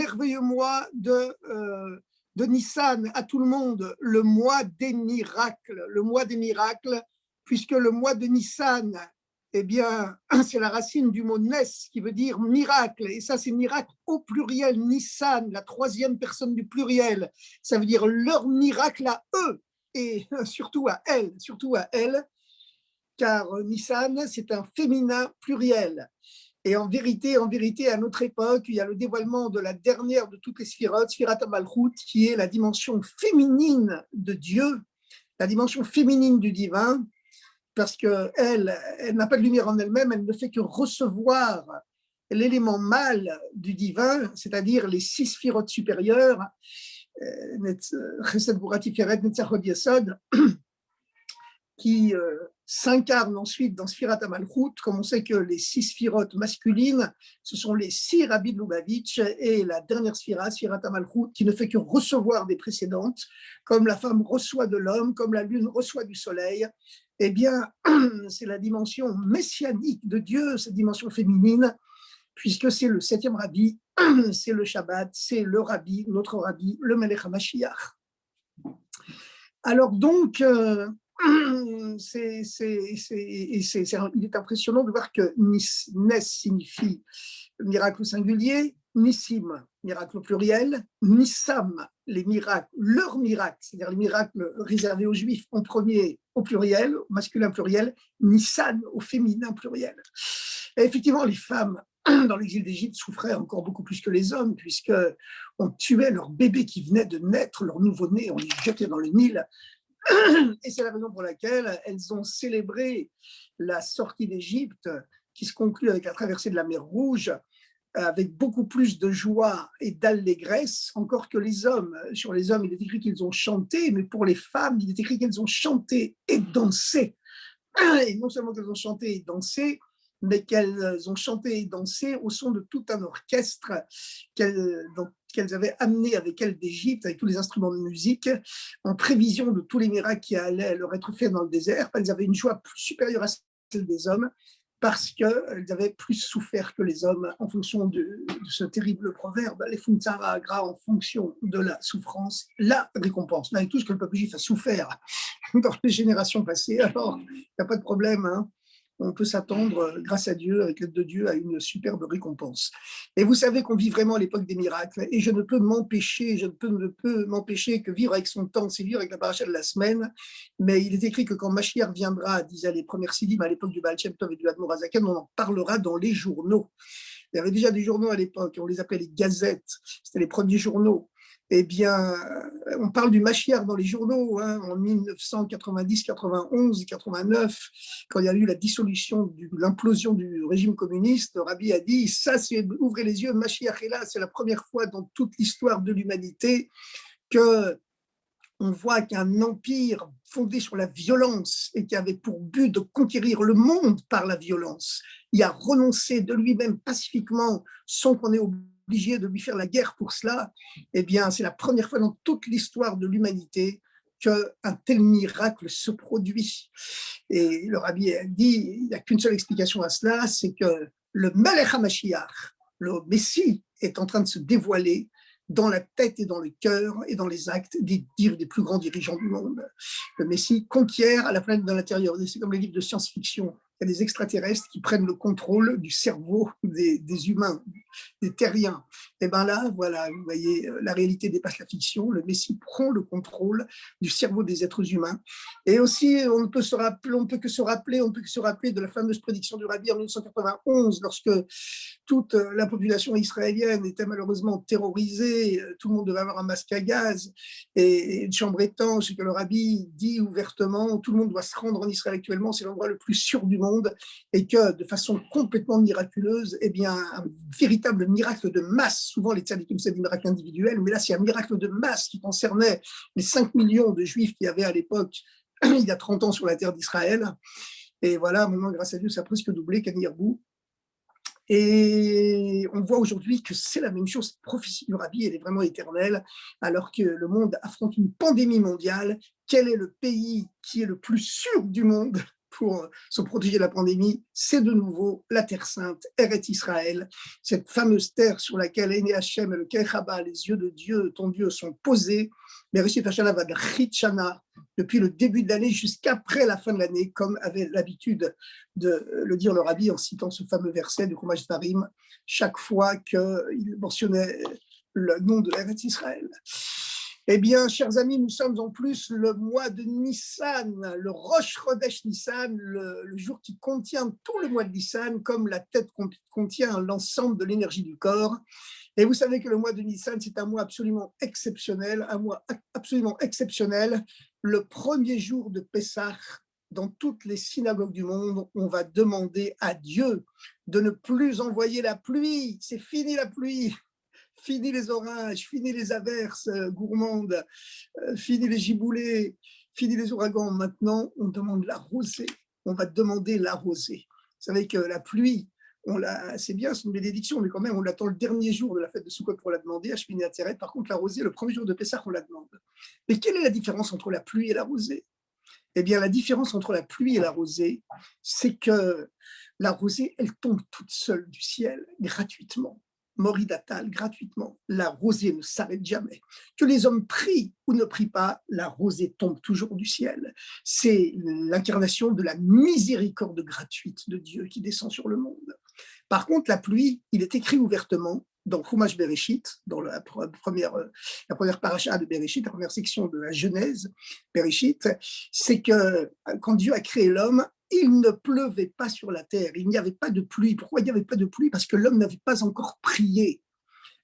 merveilleux mois de Nissan à tout le monde, le mois des miracles, puisque le mois de Nissan, eh bien, c'est la racine du mot Nes, qui veut dire miracle, et ça c'est miracle au pluriel, Nissan, la troisième personne du pluriel, ça veut dire leur miracle à eux, et surtout à elles, car Nissan c'est un féminin pluriel. Et en vérité, à notre époque, il y a le dévoilement de la dernière de toutes les sphirotes, Sphirat HaMalchut, qui est la dimension féminine de Dieu, la dimension féminine du divin, parce qu'elle n'a pas de lumière en elle-même, elle ne fait que recevoir l'élément mâle du divin, c'est-à-dire les 6 sphirotes supérieures, Chesed Gvura Tiferet Netzach Yesod, qui s'incarne ensuite dans Sphirat HaMalchut, comme on sait que les 6 sphirotes masculines, ce sont les 6 rabbis de Lubavitch, et la dernière sphira, Sphirat HaMalchut, qui ne fait que recevoir des précédentes, comme la femme reçoit de l'homme, comme la lune reçoit du soleil. Eh bien, c'est la dimension messianique de Dieu, cette dimension féminine, puisque c'est le 7e rabbi, c'est le Shabbat, c'est le rabbi, notre rabbi, le Melech HaMashiach. Alors donc, il est impressionnant de voir que Nes signifie miracle singulier, Nissim, miracle pluriel, Nissam, les miracles, leurs miracles, c'est-à-dire les miracles réservés aux Juifs en premier au pluriel, au masculin pluriel, Nissan au féminin pluriel. Et effectivement, les femmes dans l'exil d'Égypte souffraient encore beaucoup plus que les hommes, puisqu'on tuait leurs bébés qui venaient de naître, leurs nouveau-nés, on les jetait dans le Nil. Et c'est la raison pour laquelle elles ont célébré la sortie d'Égypte, qui se conclut avec la traversée de la mer Rouge, avec beaucoup plus de joie et d'allégresse encore que les hommes. Sur les hommes, il est écrit qu'ils ont chanté, mais pour les femmes, il est écrit qu'elles ont chanté et dansé. Et non seulement qu'elles ont chanté et dansé, mais qu'elles ont chanté et dansé au son de tout un orchestre qu'elles avaient amené avec elles d'Égypte, avec tous les instruments de musique, en prévision de tous les miracles qui allaient leur être faits dans le désert. Elles avaient une joie plus supérieure à celle des hommes, parce qu'elles avaient plus souffert que les hommes en fonction de ce terrible proverbe, les Funtzara Agra, en fonction de la souffrance, la récompense. Avec tout ce que le peuple juif a souffert dans les générations passées, alors il n'y a pas de problème, hein. On peut s'attendre, grâce à Dieu, avec l'aide de Dieu, à une superbe récompense. Et vous savez qu'on vit vraiment à l'époque des miracles, et je ne peux m'empêcher que vivre avec son temps, c'est vivre avec la paracha de la semaine, mais il est écrit que quand Mashiach viendra, disaient les premières sidim à l'époque du Baal Shem Tov et du Admor HaZaken, on en parlera dans les journaux. Il y avait déjà des journaux à l'époque, on les appelait les gazettes, c'était les premiers journaux. Eh bien, on parle du Mashiach dans les journaux, hein, en 1990, 91, 89, quand il y a eu la dissolution, l'implosion du régime communiste. Rabbi a dit, ça c'est, ouvrez les yeux, Mashiach est là, c'est la première fois dans toute l'histoire de l'humanité que on voit qu'un empire fondé sur la violence et qui avait pour but de conquérir le monde par la violence, il a renoncé de lui-même pacifiquement sans qu'on ait obligé de lui faire la guerre pour cela. Eh bien, c'est la première fois dans toute l'histoire de l'humanité qu'un tel miracle se produit. Et le rabbi a dit, il n'y a qu'une seule explication à cela, c'est que le Melech HaMashiach, le Messie, est en train de se dévoiler dans la tête et dans le cœur et dans les actes des plus grands dirigeants du monde. Le Messie conquiert à la planète de l'intérieur. C'est comme les livres de science-fiction. Il y a des extraterrestres qui prennent le contrôle du cerveau des humains, des terriens. Et bien là, voilà, vous voyez, la réalité dépasse la fiction. Le Messie prend le contrôle du cerveau des êtres humains. Et aussi, on ne peut que se rappeler de la fameuse prédiction du Rabbi en 1991, lorsque toute la population israélienne était malheureusement terrorisée, tout le monde devait avoir un masque à gaz et une chambre étanche, et que le Rabbi dit ouvertement, tout le monde doit se rendre en Israël actuellement, c'est l'endroit le plus sûr du monde, et que de façon complètement miraculeuse, eh bien, un véritable miracle de masse, souvent les tzadikim c'est des miracles individuels, mais là c'est un miracle de masse qui concernait les 5 millions de juifs qu'il y avait à l'époque, il y a 30 ans sur la terre d'Israël. Et voilà, maintenant grâce à Dieu ça a presque doublé, Kanirabou. Et on voit aujourd'hui que c'est la même chose. Cette prophétie du Rabbi, elle est vraiment éternelle, alors que le monde affronte une pandémie mondiale. Quel est le pays qui est le plus sûr du monde pour se protéger de la pandémie, c'est de nouveau la Terre Sainte, Eretz Israël, cette fameuse terre sur laquelle Ene Hashem et le Kechaba, les yeux de Dieu, ton Dieu, sont posés. Bereshit Hashana va de Shana, depuis le début de l'année jusqu'après la fin de l'année, comme avait l'habitude de le dire le Rabbi en citant ce fameux verset de Chumash Dvarim, chaque fois qu'il mentionnait le nom de Eretz Israël. Eh bien, chers amis, nous sommes en plus le mois de Nissan, le Rosh Chodesh Nissan, le jour qui contient tout le mois de Nissan, comme la tête contient l'ensemble de l'énergie du corps. Et vous savez que le mois de Nissan, c'est un mois absolument exceptionnel, Le premier jour de Pessah, dans toutes les synagogues du monde, on va demander à Dieu de ne plus envoyer la pluie. C'est fini la pluie. Fini les orages, fini les averses gourmandes, fini les giboulées, fini les ouragans. Maintenant, on demande la rosée. On va demander la rosée. Vous savez que la pluie, c'est bien, c'est une bénédiction, mais quand même, on l'attend le dernier jour de la fête de Sukkot pour la demander, à Shmini Atzeret. Par contre, la rosée, le premier jour de Pessah, on la demande. Mais quelle est la différence entre la pluie et la rosée? Eh bien, la différence entre la pluie et la rosée, c'est que la rosée, elle tombe toute seule du ciel, gratuitement. Moridatal, gratuitement. La rosée ne s'arrête jamais. Que les hommes prient ou ne prient pas, la rosée tombe toujours du ciel. C'est l'incarnation de la miséricorde gratuite de Dieu qui descend sur le monde. Par contre, la pluie, il est écrit ouvertement dans Chumash Bereshit, dans la première paracha de Bereshit, la première section de la Genèse Bereshit, c'est que quand Dieu a créé l'homme, il ne pleuvait pas sur la terre, il n'y avait pas de pluie. Pourquoi il n'y avait pas de pluie? Parce que l'homme n'avait pas encore prié.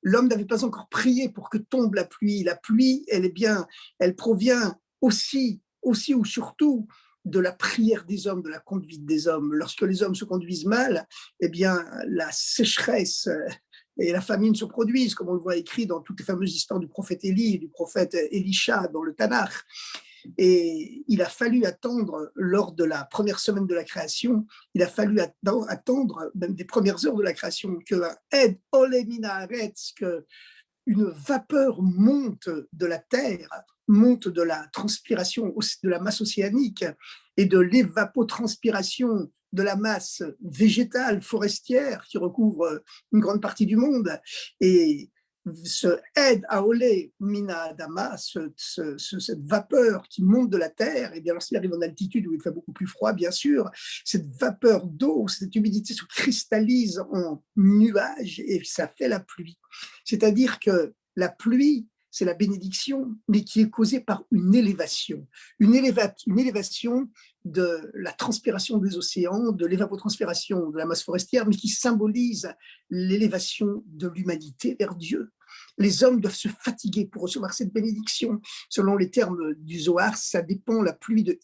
L'homme n'avait pas encore prié pour que tombe la pluie. La pluie, elle provient aussi ou surtout de la prière des hommes, de la conduite des hommes. Lorsque les hommes se conduisent mal, eh bien, la sécheresse et la famine se produisent, comme on le voit écrit dans toutes les fameuses histoires du prophète Élie et du prophète Élisha dans le Tanakh. Et il a fallu attendre, lors de la première semaine de la création, il a fallu attendre, même des premières heures de la création, que Ed Olemina Aretz, que une vapeur monte de la terre, monte de la transpiration, de la masse océanique et de l'évapotranspiration de la masse végétale, forestière qui recouvre une grande partie du monde. Et ce aide à olé mina adama, cette vapeur qui monte de la terre, et bien lorsqu'il arrive en altitude où il fait beaucoup plus froid, bien sûr, cette vapeur d'eau, cette humidité se cristallise en nuages et ça fait la pluie. C'est-à-dire que la pluie, c'est la bénédiction, mais qui est causée par une élévation de la transpiration des océans, de l'évapotranspiration de la masse forestière, mais qui symbolise l'élévation de l'humanité vers Dieu. Les hommes doivent se fatiguer pour recevoir cette bénédiction. Selon les termes du Zohar, ça dépend, la pluie de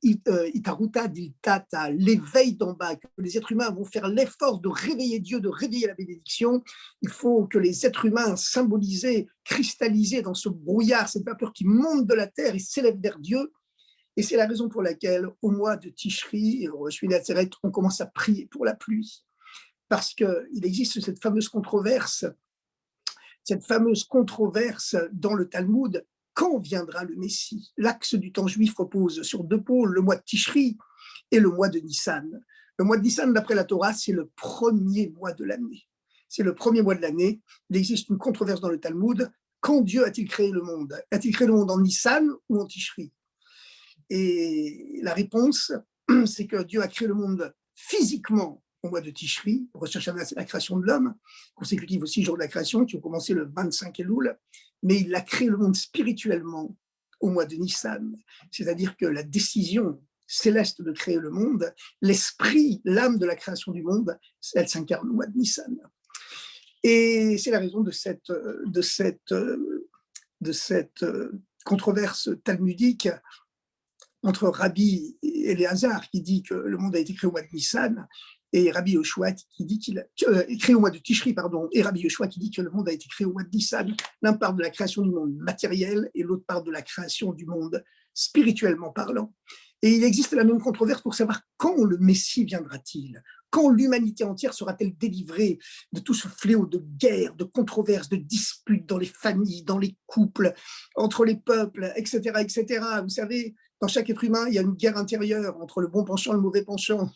Itaruta d'Iltata, l'éveil d'en bas, que les êtres humains vont faire l'effort de réveiller Dieu, de réveiller la bénédiction. Il faut que les êtres humains, symbolisés, cristallisés dans ce brouillard, cette vapeur qui monte de la terre et s'élève vers Dieu. Et c'est la raison pour laquelle, au mois de Tishri, au Shmini Atzeret, on commence à prier pour la pluie. Parce qu'il existe cette fameuse controverse dans le Talmud, quand viendra le Messie? L'axe du temps juif repose sur deux pôles, le mois de Tishri et le mois de Nissan. Le mois de Nissan, d'après la Torah, c'est le premier mois de l'année. C'est le premier mois de l'année. Il existe une controverse dans le Talmud. Quand Dieu a-t-il créé le monde? A-t-il créé le monde en Nissan ou en Tishri? Et la réponse, c'est que Dieu a créé le monde physiquement au mois de Tishri. Rosh Hashanah, c'est la création de l'homme, consécutive aux 6 jours de la création, qui ont commencé le 25 Elul, mais il a créé le monde spirituellement au mois de Nissan. C'est-à-dire que la décision céleste de créer le monde, l'esprit, l'âme de la création du monde, elle s'incarne au mois de Nissan. Et c'est la raison de cette controverse talmudique entre Rabbi Eliezer qui dit que le monde a été créé au mois de Nissan et Rabbi Yoshua qui dit qu'il a créé au mois de Tishri, et Rabbi Yoshua qui dit que le monde a été créé au mois de Nissan. L'un parle de la création du monde matériel et l'autre parle de la création du monde spirituellement parlant. Et il existe la même controverse pour savoir quand le Messie viendra-t-il, quand l'humanité entière sera-t-elle délivrée de tout ce fléau de guerre, de controverses, de disputes dans les familles, dans les couples, entre les peuples, etc., etc. Vous savez, dans chaque être humain, il y a une guerre intérieure entre le bon penchant et le mauvais penchant.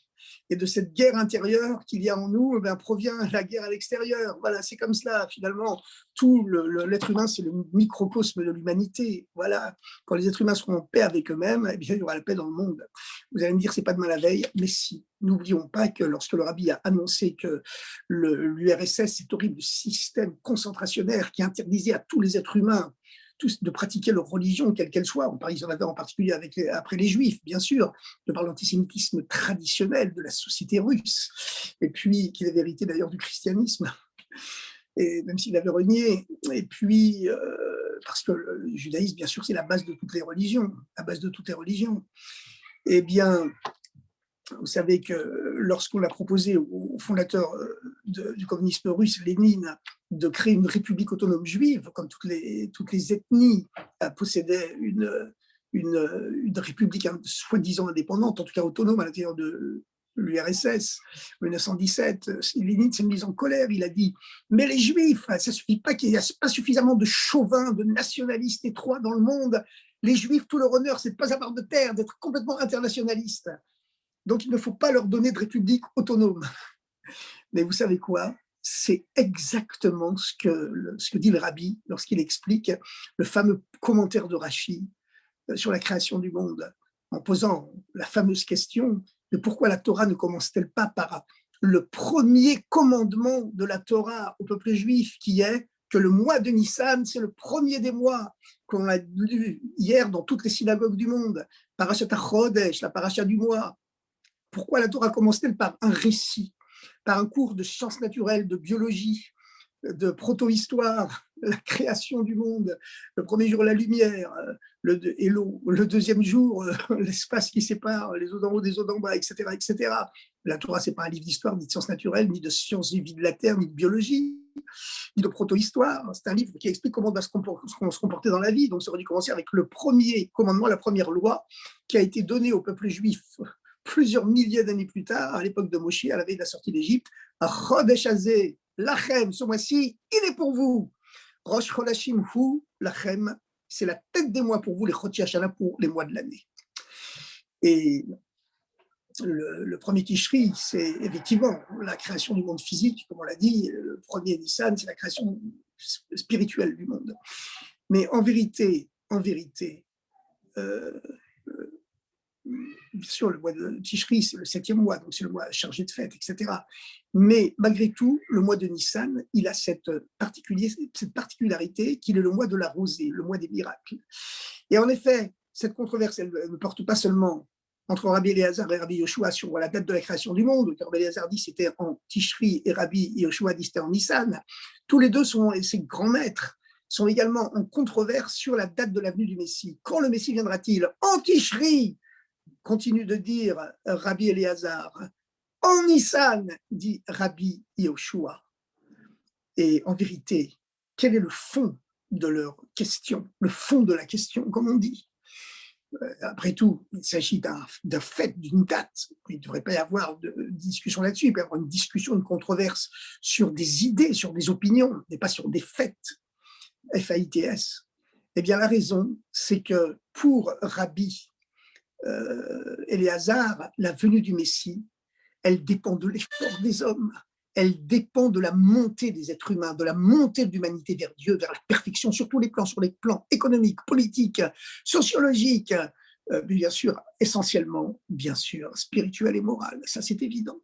Et de cette guerre intérieure qu'il y a en nous, provient la guerre à l'extérieur. Voilà, c'est comme cela, finalement. Tout l'être humain, c'est le microcosme de l'humanité. Voilà, quand les êtres humains seront en paix avec eux-mêmes, eh bien, il y aura la paix dans le monde. Vous allez me dire, c'est pas demain la veille, mais si. N'oublions pas que lorsque le Rabbi a annoncé que l'URSS, cet horrible système concentrationnaire qui interdisait à tous les êtres humains tous de pratiquer leur religion, quelle qu'elle soit. On parle en particulier après les Juifs, bien sûr, de par l'antisémitisme traditionnel de la société russe, et puis qui est la vérité d'ailleurs du christianisme, et même s'il avait renié. Et puis, parce que le judaïsme, bien sûr, c'est la base de toutes les religions, la base de toutes les religions. Eh bien, vous savez que lorsqu'on a proposé au fondateur du communisme russe, Lénine, de créer une république autonome juive, comme toutes les ethnies possédaient une république soi-disant indépendante, en tout cas autonome à l'intérieur de l'URSS, en 1917, Lénine s'est mis en colère, il a dit « Mais les Juifs, ça ne suffit pas qu'il n'y ait pas suffisamment de chauvins, de nationalistes étroits dans le monde. Les Juifs, tout leur honneur, c'est de ne pas avoir de terre, d'être complètement internationalistes. Donc, il ne faut pas leur donner de république autonome. » Mais vous savez quoi? C'est exactement ce que dit le Rabbi lorsqu'il explique le fameux commentaire de Rashi sur la création du monde, en posant la fameuse question de pourquoi la Torah ne commence-t-elle pas par le premier commandement de la Torah au peuple juif, qui est que le mois de Nissan, c'est le premier des mois, qu'on a lu hier dans toutes les synagogues du monde, Parashat HaChodesh, la paracha du mois. Pourquoi la Torah commence-t-elle par un récit, par un cours de sciences naturelles, de biologie, de proto-histoire, la création du monde, le premier jour la lumière, et l'eau, le deuxième jour l'espace qui sépare les eaux d'en haut des eaux d'en bas, etc., etc. La Torah, ce n'est pas un livre d'histoire, ni de sciences naturelles, ni de sciences de vie de la Terre, ni de biologie, ni de proto-histoire. C'est un livre qui explique comment on doit se comporter dans la vie. Donc, ça aurait dû commencer avec le premier commandement, la première loi qui a été donnée au peuple juif plusieurs milliers d'années plus tard, à l'époque de Moshe, à la veille de la sortie d'Égypte. Chodesh hazeh lachem, ce mois-ci, il est pour vous. Rosh Chodashim hu lachem, c'est la tête des mois pour vous, les Choti Hashana pour les mois de l'année. Et le premier Tishri, c'est effectivement la création du monde physique, comme on l'a dit. Le premier Nissan, c'est la création spirituelle du monde. Mais en vérité, bien sûr, le mois de Tishri, c'est le 7e mois, donc c'est le mois chargé de fêtes, etc. Mais malgré tout, le mois de Nissan, il a cette particularité qu'il est le mois de la rosée, le mois des miracles. Et en effet, cette controverse, elle ne porte pas seulement entre Rabbi Eliezer et Rabbi Yoshua sur la date de la création du monde. Rabbi Eliezer dit c'était en Tishri et Rabbi Yoshua dit c'était en Nissan. Tous les deux sont ses grands maîtres, sont également en controverse sur la date de la venue du Messie. Quand le Messie viendra-t-il? En Tishri, continue de dire Rabbi Eliezer. En Nissan, dit Rabbi Yoshua. Et en vérité, quel est le fond de leur question, le fond de la question, comme on dit? Après tout, il s'agit d'un fait, d'une date. Il ne devrait pas y avoir de discussion là-dessus. Il peut y avoir une discussion, une controverse sur des idées, sur des opinions, mais pas sur des faits. F-A-I-T-S. Eh bien, la raison, c'est que pour Rabbi Éléazar, la venue du Messie, elle dépend de l'effort des hommes. Elle dépend de la montée des êtres humains, de la montée de l'humanité vers Dieu, vers la perfection sur tous les plans, sur les plans économiques, politiques, sociologiques, bien sûr, essentiellement, bien sûr, spirituel et moral. Ça, c'est évident.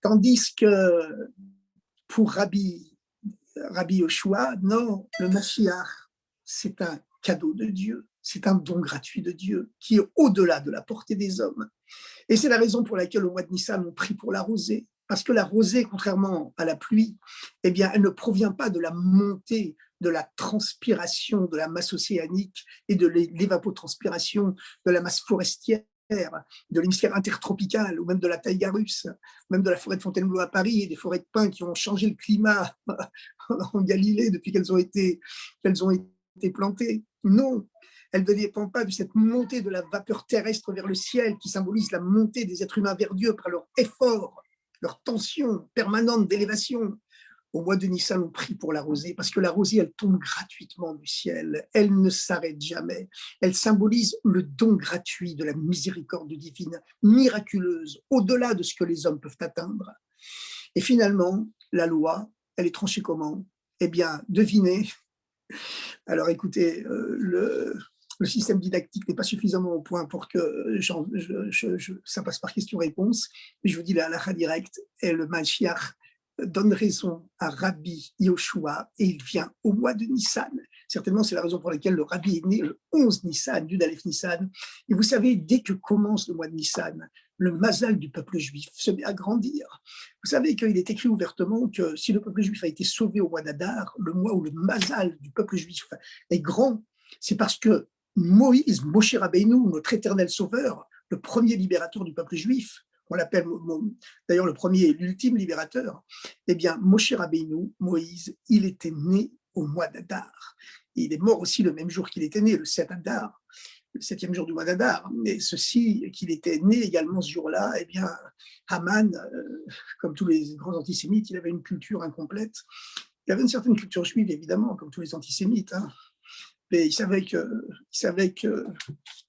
Tandis que pour Rabbi Yoshua, non, le Mashiach, c'est un cadeau de Dieu, c'est un don gratuit de Dieu qui est au-delà de la portée des hommes. Et c'est la raison pour laquelle au mois de Nissan, on prie pour la rosée. Parce que la rosée, contrairement à la pluie, eh bien, elle ne provient pas de la montée de la transpiration de la masse océanique et de l'évapotranspiration de la masse forestière, de l'hémisphère intertropical, ou même de la taïga russe, même de la forêt de Fontainebleau à Paris et des forêts de pins qui ont changé le climat en Galilée depuis qu'elles ont été plantées. Non, elle ne dépend pas de cette montée de la vapeur terrestre vers le ciel qui symbolise la montée des êtres humains vers Dieu par leur effort, leur tension permanente d'élévation. Au mois de Nissan, on prie pour la rosée, parce que la rosée, elle tombe gratuitement du ciel, elle ne s'arrête jamais. Elle symbolise le don gratuit de la miséricorde divine, miraculeuse, au-delà de ce que les hommes peuvent atteindre. Et finalement, la loi, elle est tranchée comment? Eh bien, devinez. Alors écoutez, le système didactique n'est pas suffisamment au point pour que ça passe par question-réponse. Mais je vous dis la halakha directe, et le Mashiach donne raison à Rabbi Yoshua et il vient au mois de Nissan. Certainement, c'est la raison pour laquelle le Rabbi est né le 11 Nissan, Yud Aleph Nissan. Et vous savez, dès que commence le mois de Nissan, le mazal du peuple juif se met à grandir. Vous savez qu'il est écrit ouvertement que si le peuple juif a été sauvé au mois d'Adar, le mois où le mazal du peuple juif est grand, c'est parce que Moïse, Moshe Rabbeinu, notre éternel sauveur, le premier libérateur du peuple juif, on l'appelle d'ailleurs le premier et l'ultime libérateur, eh bien, Moshe Rabbeinu, Moïse, il était né au mois d'Adar. Il est mort aussi le même jour qu'il était né, le 7 Adar, le 7e jour du mois d'Adar. Mais ceci, qu'il était né également ce jour-là, eh bien, Haman, comme tous les grands antisémites, il avait une culture incomplète. Il avait une certaine culture juive, évidemment, comme tous les antisémites, hein. Mais il savait que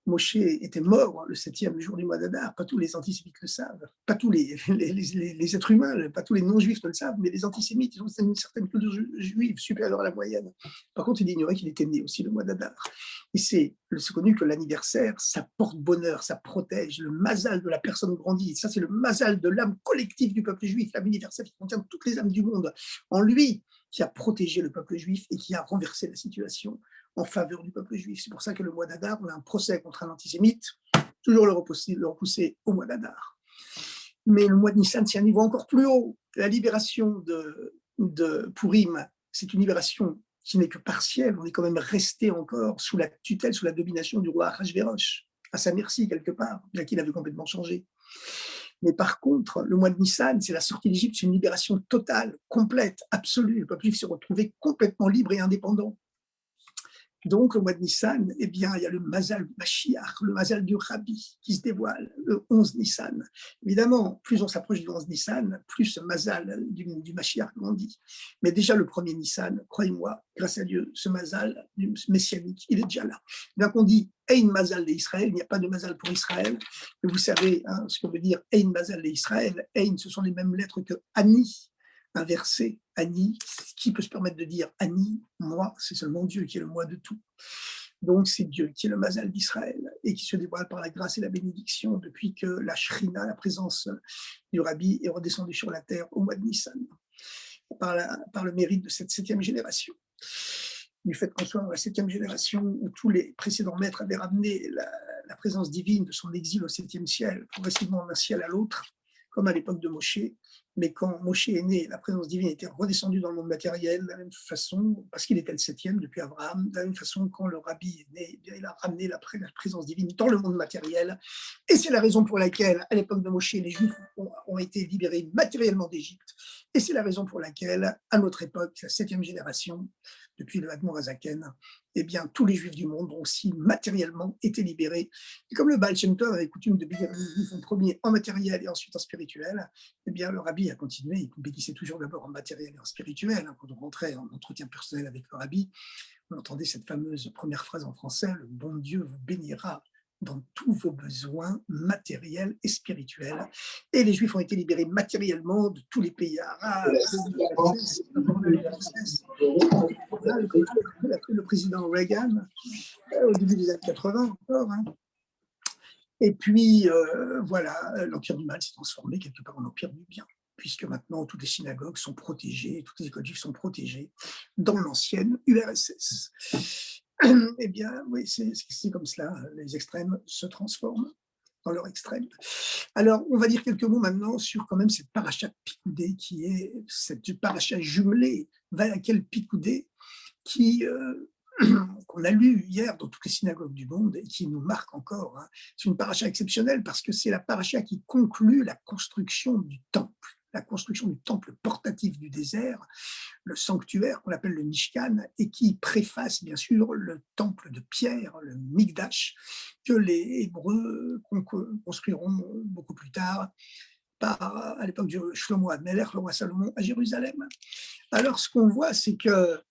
Moshe était mort le 7e jour du mois d'Adar. Pas tous les antisémites le savent, pas tous les êtres humains, pas tous les non-juifs ne le savent, mais les antisémites, ils ont une certaine culture juive supérieure à la moyenne. Par contre, il ignorait qu'il était né aussi le mois d'Adar. Et c'est connu que l'anniversaire, ça porte bonheur, ça protège, le mazal de la personne grandie. Ça, c'est le mazal de l'âme collective du peuple juif, l'âme universelle qui contient toutes les âmes du monde. En lui, qui a protégé le peuple juif et qui a renversé la situation en faveur du peuple juif. C'est pour ça que le mois d'Adar, on a un procès contre un antisémite, toujours le repousser au mois d'Adar. Mais le mois de Nissan, c'est un niveau encore plus haut. La libération de Purim, c'est une libération qui n'est que partielle. On est quand même resté encore sous la tutelle, sous la domination du roi Ahasverosh, à sa merci quelque part, bien qu'il avait complètement changé. Mais par contre, le mois de Nissan, c'est la sortie d'Égypte, c'est une libération totale, complète, absolue. Le peuple juif s'est retrouvé complètement libre et indépendant. Donc, au mois de Nissan, eh bien, il y a le Mazal Mashiach, le Mazal du Rabbi qui se dévoile le 11 Nissan. Évidemment, plus on s'approche du 11 Nissan, plus ce Mazal du Mashiach grandit. Mais déjà, le premier Nissan, croyez-moi, grâce à Dieu, ce Mazal messianique, il est déjà là. Donc, on dit Ein Mazal d'Israël, il n'y a pas de Mazal pour Israël. Mais vous savez hein, ce qu'on veut dire Ein Mazal d'Israël. Ein, ce sont les mêmes lettres que Ani. Inversé, Ani, qui peut se permettre de dire Ani, moi, c'est seulement Dieu qui est le moi de tout. Donc c'est Dieu qui est le Mazal d'Israël et qui se dévoile par la grâce et la bénédiction depuis que la Shrina, la présence du Rabbi, est redescendue sur la terre au mois de Nissan, par le mérite de cette 7e génération. Du fait qu'on soit dans la 7e génération où tous les précédents maîtres avaient ramené la présence divine de son exil au 7e ciel, progressivement d'un ciel à l'autre, comme à l'époque de Moshe. Mais quand Moshe est né, la présence divine était redescendue dans le monde matériel de la même façon, parce qu'il était le 7e depuis Abraham, de la même façon quand le Rabbi est né, eh bien, il a ramené la présence divine dans le monde matériel. Et c'est la raison pour laquelle, à l'époque de Moshe, les Juifs ont été libérés matériellement d'Égypte. Et c'est la raison pour laquelle, à notre époque, la 7e génération, depuis le Admor Hazaken, eh bien, tous les Juifs du monde ont aussi matériellement été libérés. Et comme le Baal Shem Tov avait coutume de bénir les Juifs en premier en matériel et ensuite en spirituel, eh bien, le Rabbi a continué, il bénissait toujours d'abord en matériel et en spirituel. Quand on rentrait en entretien personnel avec le Rabbi, on entendait cette fameuse première phrase en français, « Le bon Dieu vous bénira dans tous vos besoins matériels et spirituels ». Et les Juifs ont été libérés matériellement de tous les pays arabes, le président Reagan, au début des années 80 encore. Hein. Et puis, voilà, l'Empire du mal s'est transformé quelque part en Empire du bien, puisque maintenant toutes les synagogues sont protégées, toutes les écoles juives sont protégées dans l'ancienne URSS. Eh bien, oui, c'est comme cela, les extrêmes se transforment dans leur extrême. Alors, on va dire quelques mots maintenant sur quand même cette paracha Pikoudé, qui est cette paracha jumelée, Vayakel Pikoudé, qu'on a lu hier dans toutes les synagogues du monde et qui nous marque encore. Hein. C'est une paracha exceptionnelle parce que c'est la paracha qui conclut la construction du temple portatif du désert, le sanctuaire qu'on appelle le Mishkan, et qui préface bien sûr le temple de pierre, le Mikdash, que les Hébreux construiront beaucoup plus tard à l'époque de Shlomo HaMelech, le roi Salomon, à Jérusalem. Alors, ce qu'on voit, c'est que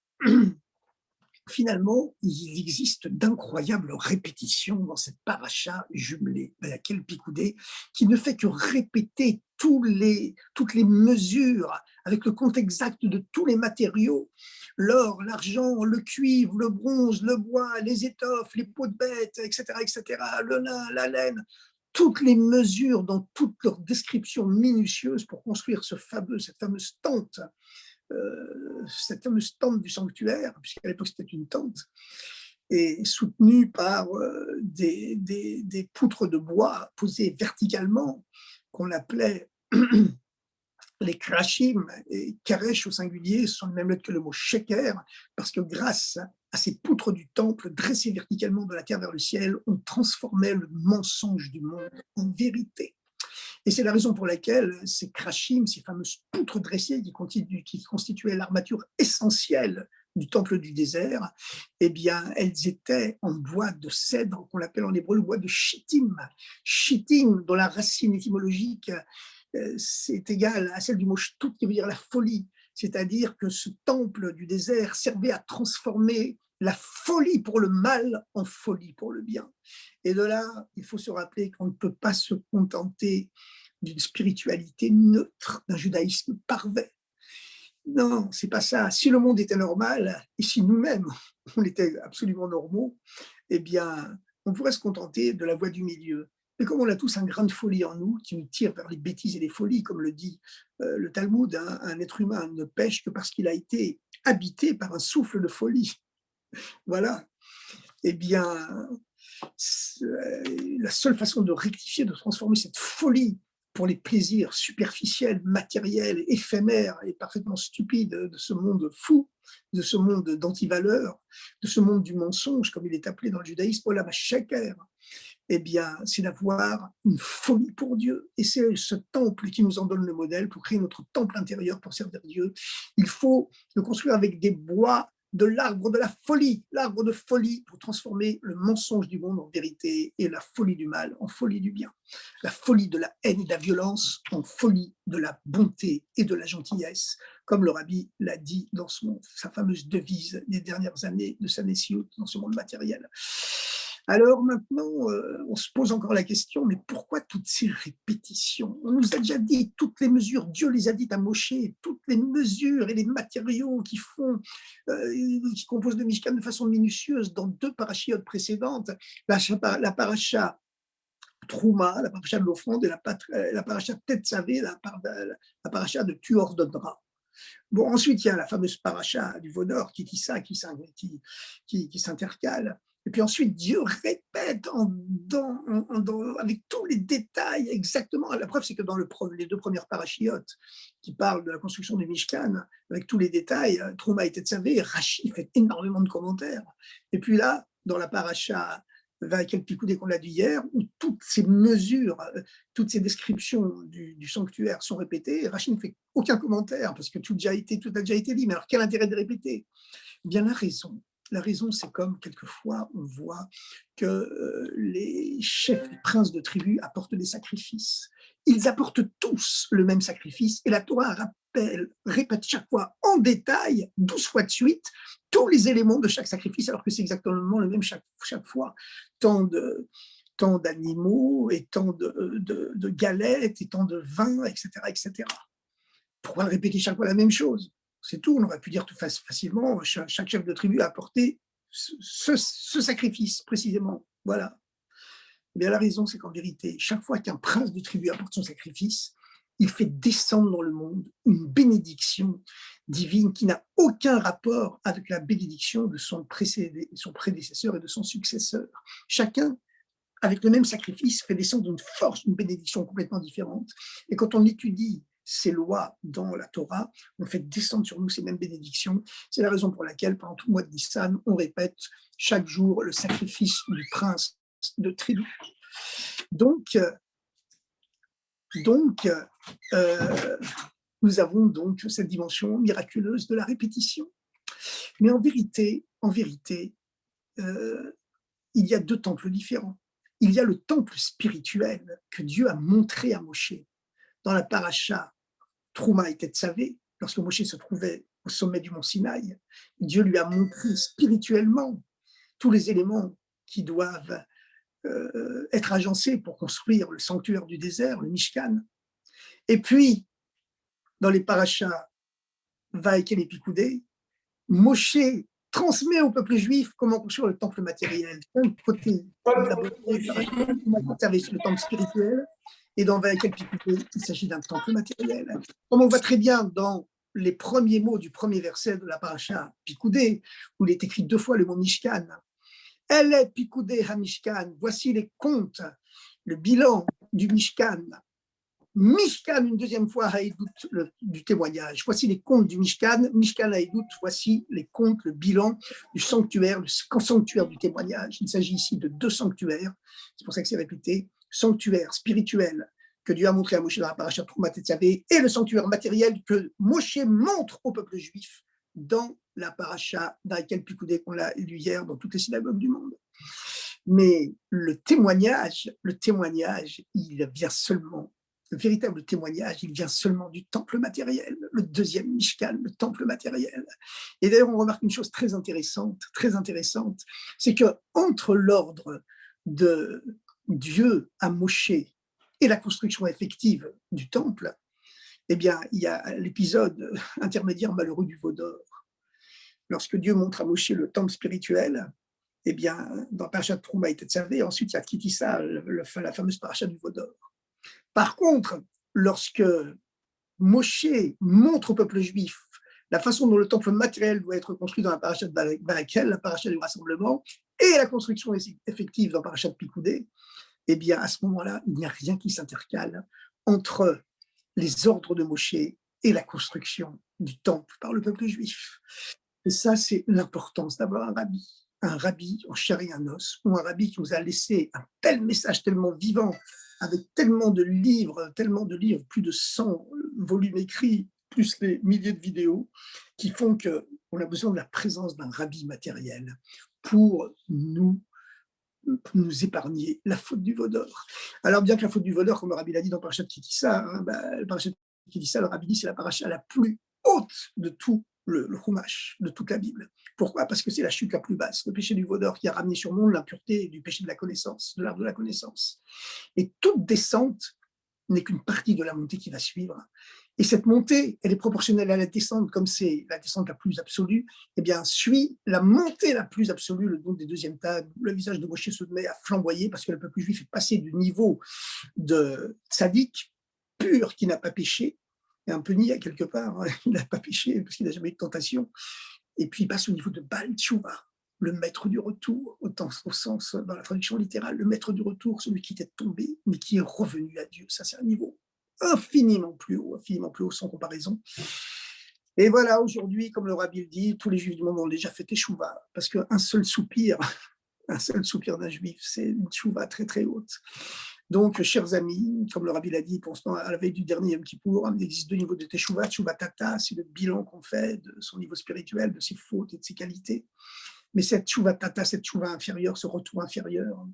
finalement, il existe d'incroyables répétitions dans cette paracha jumelée, Vayakhel Pikoudé, qui ne fait que répéter toutes les mesures avec le compte exact de tous les matériaux, l'or, l'argent, le cuivre, le bronze, le bois, les étoffes, les peaux de bêtes, etc., le lin, la laine, toutes les mesures dans toutes leurs descriptions minutieuses pour construire cette fameuse tente, cette fameuse tente du sanctuaire, puisqu'à l'époque c'était une tente, et soutenue par des poutres de bois posées verticalement, qu'on appelait les krachim, et karesh au singulier, ce sont les mêmes lettres que le mot sheker, parce que grâce à ces poutres du temple dressées verticalement de la terre vers le ciel, on transformait le mensonge du monde en vérité. Et c'est la raison pour laquelle ces krachim, ces fameuses poutres dressées qui constituaient l'armature essentielle du temple du désert, eh bien, elles étaient en bois de cèdre, qu'on appelle en hébreu le bois de shittim. Shittim, dont la racine étymologique c'est égal à celle du mot shtout, qui veut dire la folie. C'est-à-dire que ce temple du désert servait à transformer la folie pour le mal en folie pour le bien. Et de là, il faut se rappeler qu'on ne peut pas se contenter d'une spiritualité neutre, d'un judaïsme parfait. Non, c'est pas ça. Si le monde était normal, et si nous-mêmes, on était absolument normaux, eh bien, on pourrait se contenter de la voie du milieu. Mais comme on a tous un grain de folie en nous, qui nous tire vers les bêtises et les folies, comme le dit le Talmud, hein, un être humain ne pêche que parce qu'il a été habité par un souffle de folie. Voilà. Eh bien, la seule façon de rectifier, de transformer cette folie pour les plaisirs superficiels, matériels, éphémères et parfaitement stupides de ce monde fou, de ce monde d'antivaleurs, de ce monde du mensonge, comme il est appelé dans le judaïsme, Olam HaSheker, eh bien, c'est d'avoir une folie pour Dieu. Et c'est ce temple qui nous en donne le modèle pour créer notre temple intérieur pour servir Dieu. Il faut le construire avec des bois de l'arbre de la folie, l'arbre de folie pour transformer le mensonge du monde en vérité et la folie du mal en folie du bien. La folie de la haine et de la violence en folie de la bonté et de la gentillesse, comme le rabbi l'a dit dans sa fameuse devise des dernières années de sa Nessiout dans ce monde matériel. Alors maintenant, on se pose encore la question, mais pourquoi toutes ces répétitions? On nous a déjà dit toutes les mesures, Dieu les a dites à Moshe, toutes les mesures et les matériaux qui composent le Mishkan de façon minutieuse dans deux parachiotes précédentes, la paracha Trouma, la paracha de l'offrande, et la paracha Tetzavé, la paracha de Tu ordonneras. Bon, ensuite, il y a la fameuse paracha du veau d'or qui s'intercale. Et puis ensuite, Dieu répète avec tous les détails exactement. La preuve, c'est que dans les deux premières parachiotes qui parlent de la construction du Mishkan, avec tous les détails, Trouma et Tetzavé, Rashi fait énormément de commentaires. Et puis là, dans la paracha Vayakhel Pikoudé qu'on l'a dit hier, où toutes ces mesures, toutes ces descriptions du sanctuaire sont répétées, Rachid ne fait aucun commentaire parce que tout a déjà été dit. Mais alors quel intérêt de répéter? Eh bien, la raison, c'est comme quelquefois on voit que les chefs, les princes de tribu apportent des sacrifices. Ils apportent tous le même sacrifice et la Torah répète chaque fois en détail, 12 fois de suite, tous les éléments de chaque sacrifice, alors que c'est exactement le même chaque fois. Tant d'animaux et tant de galettes et tant de vin, etc., etc. Pourquoi répéter chaque fois la même chose? C'est tout, on aurait pu dire tout facilement, chaque chef de tribu a apporté ce sacrifice précisément. Voilà. Mais la raison, c'est qu'en vérité, chaque fois qu'un prince de tribu apporte son sacrifice, il fait descendre dans le monde une bénédiction divine qui n'a aucun rapport avec la bénédiction de son prédécesseur et de son successeur. Chacun, avec le même sacrifice, fait descendre une force, une bénédiction complètement différente. Et quand on étudie ces lois dans la Torah, on fait descendre sur nous ces mêmes bénédictions. C'est la raison pour laquelle, pendant tout le mois de Nissan, on répète chaque jour le sacrifice du prince de tribu. Donc nous avons donc cette dimension miraculeuse de la répétition. Mais en vérité, il y a deux temples différents. Il y a le temple spirituel que Dieu a montré à Moshe dans la paracha Trouma et Tetzavé, lorsque Moshe se trouvait au sommet du mont Sinaï, Dieu lui a montré spirituellement tous les éléments qui doivent être agencés pour construire le sanctuaire du désert, le Mishkan. Et puis, dans les parachas Vaïkel et Pikoudé, Moshe transmet au peuple juif comment construire le temple matériel. D'un côté, d'abord, le temple spirituel, et dans Vaïkel Pikoudé, il s'agit d'un temple matériel. Comme on voit très bien dans les premiers mots du premier verset de la paracha Pikoudé, où il est écrit 2 fois le mot Mishkan. Elle est Pikoudé HaMishkan. Voici les comptes, le bilan du Mishkan. Mishkan, une deuxième fois, Haïdout du témoignage. Voici les comptes du Mishkan. Mishkan Haïdout, voici les comptes, le bilan du sanctuaire, le sanctuaire du témoignage. Il s'agit ici de 2 sanctuaires. C'est pour ça que c'est répété. Sanctuaire spirituel que Dieu a montré à Moshe dans la paracha Trouma Tetzavé et le sanctuaire matériel que Moshe montre au peuple juif dans la paracha Vaïkel Pikoudé qu'on l'a lu hier dans toutes les synagogues du monde. Mais le témoignage, il vient seulement, le véritable témoignage, il vient seulement du temple matériel, le deuxième Mishkan, le temple matériel. Et d'ailleurs, on remarque une chose très intéressante, c'est que entre l'ordre de Dieu à Moshe et la construction effective du temple, eh bien, il y a l'épisode intermédiaire malheureux du veau d'or. Lorsque Dieu montre à Moshe le temple spirituel, eh bien, dans Parashat Trouma et Tetzavé, ensuite il y a Kitissa, la fameuse paracha du veau d'or. Par contre, lorsque Moshe montre au peuple juif la façon dont le temple matériel doit être construit dans la paracha de Vaïkel, la paracha du rassemblement, et la construction effective dans la paracha de Pikoudé, eh bien, à ce moment-là, il n'y a rien qui s'intercale entre les ordres de Moshe et la construction du temple par le peuple juif. Et ça, c'est l'importance d'avoir un rabbi en chair et en os, ou un rabbi qui nous a laissé un tel message tellement vivant, avec tellement de livres, plus de 100 volumes écrits, plus les milliers de vidéos, qui font qu'on a besoin de la présence d'un rabbi matériel pour nous épargner la faute du veau d'or. Alors bien que la faute du veau d'or, comme le rabbi l'a dit dans Parashat Kitissa, le rabbi dit c'est la paracha la plus haute de tout le Chumash, de toute la Bible. Pourquoi? Parce que c'est la chute la plus basse, le péché du veau d'or qui a ramené sur nous l'impureté du péché de la connaissance, de l'arbre de la connaissance. Et toute descente n'est qu'une partie de la montée qui va suivre. Et cette montée, elle est proportionnelle à la descente, comme c'est la descente la plus absolue, eh bien, suit la montée la plus absolue, le don des deuxièmes tables. Le visage de Moshe se met à flamboyer parce que le peuple juif est passé du niveau de tzaddik pur qui n'a pas péché, et un peu niais quelque part, hein, il n'a pas péché parce qu'il n'a jamais eu de tentation, et puis il passe au niveau de Baal Tshuva, le maître du retour, au sens, dans la traduction littérale, le maître du retour, celui qui était tombé, mais qui est revenu à Dieu. Ça, c'est un niveau infiniment plus haut sans comparaison. Et voilà, aujourd'hui, comme le rabbi le dit, tous les juifs du monde ont déjà fait teshuva, parce qu'un seul soupir d'un juif, c'est une teshuva très très haute. Donc, chers amis, comme le rabbi l'a dit, pensant à la veille du dernier Yom Kippour, il existe 2 niveaux de teshuva. Teshuva tata, c'est le bilan qu'on fait de son niveau spirituel, de ses fautes et de ses qualités. Mais cette teshuva tata, cette teshuva inférieure, ce retour inférieur,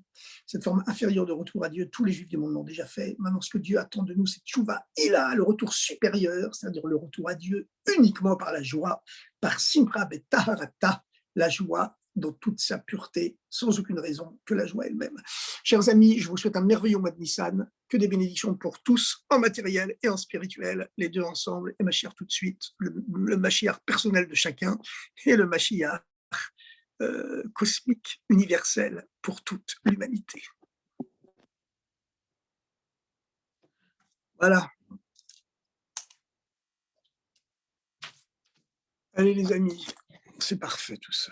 cette forme inférieure de retour à Dieu, tous les juifs du monde l'ont déjà fait. Maintenant, ce que Dieu attend de nous, c'est teshuva ila, le retour supérieur, c'est-à-dire le retour à Dieu uniquement par la joie, par simra betaharata, la joie dans toute sa pureté, sans aucune raison que la joie elle-même. Chers amis, je vous souhaite un merveilleux mois de Nissan, que des bénédictions pour tous, en matériel et en spirituel, les deux ensemble, et Mashiach tout de suite, le Mashiach personnel de chacun, et le Mashiach cosmique, universel, pour toute l'humanité. Voilà. Allez les amis, c'est parfait tout ça.